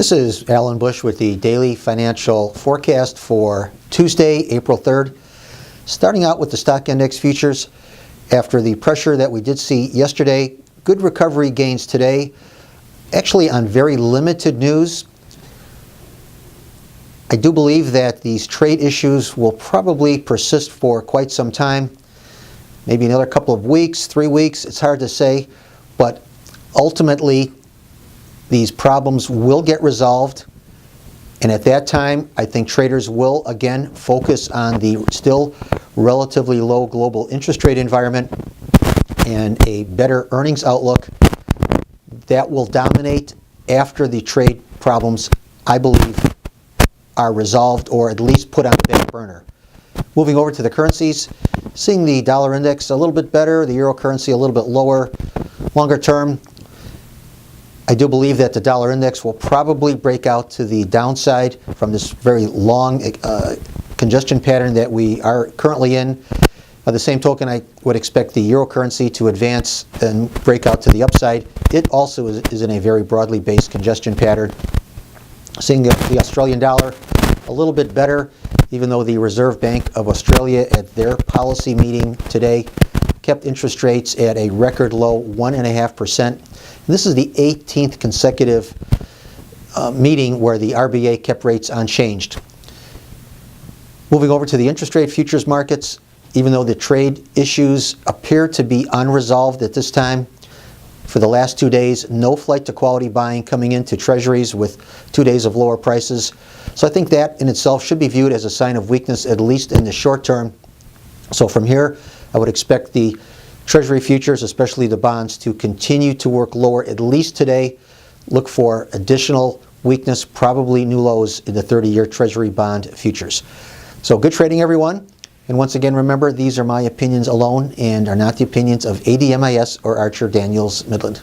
This is Alan Bush with the Daily Financial Forecast for Tuesday, April 3rd. Starting out with the stock index futures, after the pressure that we did see yesterday, good recovery gains today, actually on very limited news. I do believe that these trade issues will probably persist for quite some time, maybe another couple of weeks, 3 weeks, it's hard to say, but ultimately these problems will get resolved, and at that time I think traders will again focus on the still relatively low global interest rate environment and a better earnings outlook that will dominate after the trade problems, I believe, are resolved or at least put on the back burner. Moving over to the currencies, seeing the dollar index a little bit better, the euro currency a little bit lower. Longer term, I do believe that the dollar index will probably break out to the downside from this very long congestion pattern that we are currently in. By the same token, I would expect the euro currency to advance and break out to the upside. It also is in a very broadly based congestion pattern. Seeing the Australian dollar a little bit better, even though the Reserve Bank of Australia at their policy meeting today kept interest rates at a record low 1.5%. This is the 18th consecutive meeting where the RBA kept rates unchanged. Moving over to the interest rate futures markets, even though the trade issues appear to be unresolved at this time, for the last 2 days, no flight to quality buying coming into treasuries with 2 days of lower prices. So I think that in itself should be viewed as a sign of weakness, at least in the short term. So from here, I would expect the Treasury futures, especially the bonds, to continue to work lower, at least today. Look for additional weakness, probably new lows in the 30-year Treasury bond futures. So good trading, everyone. And once again, remember, these are my opinions alone and are not the opinions of ADMIS or Archer Daniels Midland.